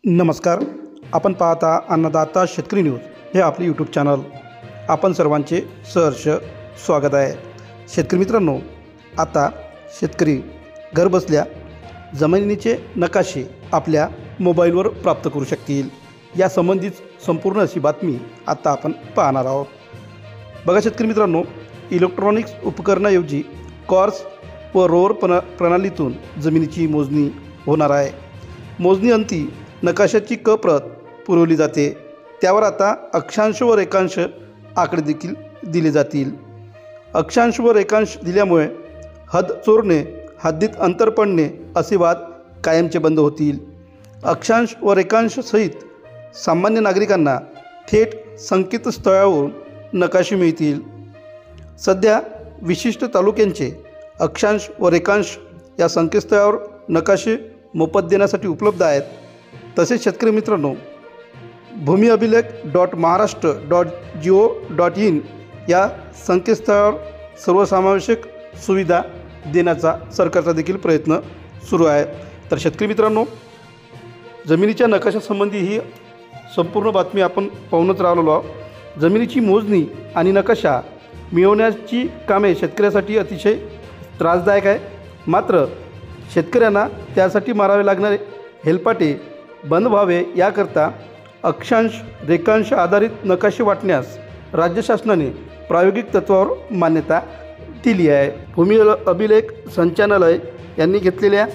नमस्कार. आपण पाहता अन्नदाता शेतकरी न्यूज हे आपले यूट्यूब चॅनल. आपण सर्वांचे सहर्ष स्वागत आहे. शेतकरी मित्रांनो, आता शेतकरी घरबसल्या जमिनीचे नकाशे आपल्या मोबाईलवर प्राप्त करू शकतील. या संबंधित संपूर्ण अशी बातमी आता आपण पाहणार आहोत. बघा शेतकरी मित्रांनो, इलेक्ट्रॉनिक्स उपकरणाऐवजी कॉर्स व रोवर प्रणालीतून जमिनीची मोजणी होणार आहे. मोजणी अंती नकाशाची प्रत पुरवली जाते. त्यावर आता अक्षांश व रेखांश आकडे देखील दिले जातील. अक्षांश व रेखांश दिल्यामुळे हद चोरणे, हद्दीत अंतर पडणे असे वाद कायमचे बंद होतील. अक्षांश व रेखांश सहित सामान्य नागरिकांना थेट संकेतस्थळावरून नकाशे मिळतील. सध्या विशिष्ट तालुक्यांचे अक्षांश व रेखांश या संकेतस्थळावर नकाशे मोफत देण्यासाठी उपलब्ध आहेत. तसेच शेतकरी मित्रांनो, भूमीअभिलेख.महाराष्ट्र.go.in या संकेतस्थळावर सर्वसमावेशक सुविधा देण्याचा सरकारचा देखील प्रयत्न सुरू आहे. तर शेतकरी मित्रांनो, जमिनीच्या नकाशासंबंधी ही संपूर्ण बातमी आपण पाहूनच राहिलेलो आहोत. जमिनीची मोजणी आणि नकाशा मिळवण्याची कामे शेतकऱ्यासाठी अतिशय त्रासदायक आहे. मात्र शेतकऱ्यांना त्यासाठी मारावे लागणारे हेलपाटे बंद व्हावे याकरता अक्षांश रेखांश आधारित नकाशे वाटण्यास राज्य शासनाने प्रायोगिक तत्त्वावर मान्यता दिली आहे. भूमी अभिलेख संचालनालय यांनी घेतलेल्या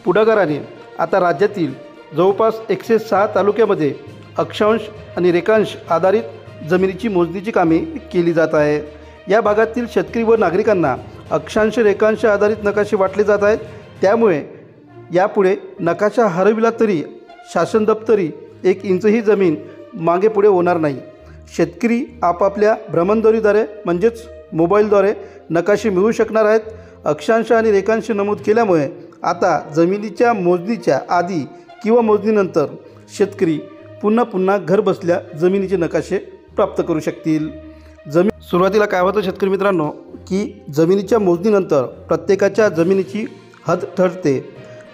पुढाकाराने आता राज्यातील जवळपास 106 तालुक्यामध्ये अक्षांश आणि रेखांश आधारित जमिनीची मोजणीची कामे केली जात आहे. या भागातील शेतकरी व नागरिकांना अक्षांश रेखांश आधारित नकाशे वाटले जात आहेत. त्यामुळे यापुढे नकाशा हरविला तरी शासन दप्तरी 1 इंचही जमीन मागे पुढे होणार नाही. शेतकरी आपापल्या भ्रमणध्वनीद्वारे म्हणजेच मोबाईलद्वारे नकाशे मिळवू शकणार आहेत. अक्षांश आणि रेखांश नमूद केल्यामुळे आता जमिनीच्या मोजणीच्या आधी किंवा मोजणीनंतर शेतकरी पुन्हा घरबसल्या जमिनीचे नकाशे प्राप्त करू शकतील. सुरुवातीला काय होतं शेतकरी मित्रांनो, की जमिनीच्या मोजणीनंतर प्रत्येकाच्या जमिनीची हद ठरते.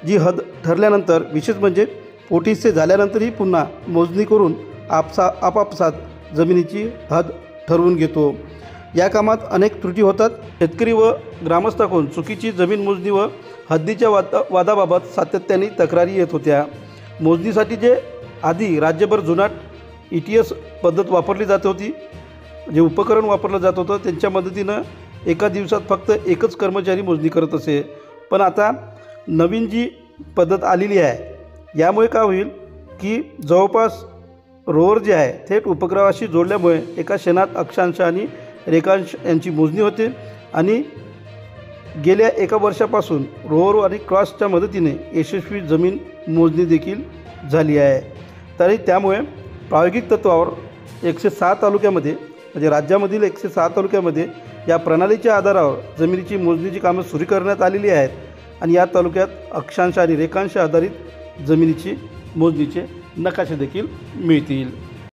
जी हद ठरल्यानंतर विशेष म्हणजे पोटीसे झाल्यानंतरही पुन्हा मोजणी करून आपापसात जमिनीची हद ठरवून घेतो. या कामात अनेक त्रुटी होतात. शेतकरी व ग्रामस्थाकडून चुकीची जमीन मोजणी व हद्दीच्या वादाबाबत सातत्याने तक्रारी येत होत्या. मोजणीसाठी जे आधी राज्यभर जुनाट ETS पद्धत वापरली जात होती, जे उपकरण वापरलं जात होतं त्यांच्या मदतीनं एका दिवसात फक्त एकच कर्मचारी मोजणी करत असे. पण आता नवीन जी पद्धत आलेली आहे, यामुळे काय होईल की जवळपास रोवर जे आहे थेट उपग्रहाशी जोडल्यामुळे एका क्षणात अक्षांश आणि रेखांश यांची मोजणी होते. आणि गेल्या 1 वर्षापासून रोवर आणि क्रॉसच्या मदतीने यशस्वी जमीन मोजणी देखील झाली आहे. तरी त्यामुळे प्रायोगिक तत्त्वावर 106 तालुक्यामध्ये म्हणजे राज्यामधील 106 तालुक्यामध्ये या प्रणालीच्या आधारावर जमिनीची मोजणीची कामं सुरू करण्यात आलेली आहेत. आणि या तालुक्यात अक्षांश आणि रेखांश आधारित जमिनीची मोजणीचे नकाशे देखील मिळतील.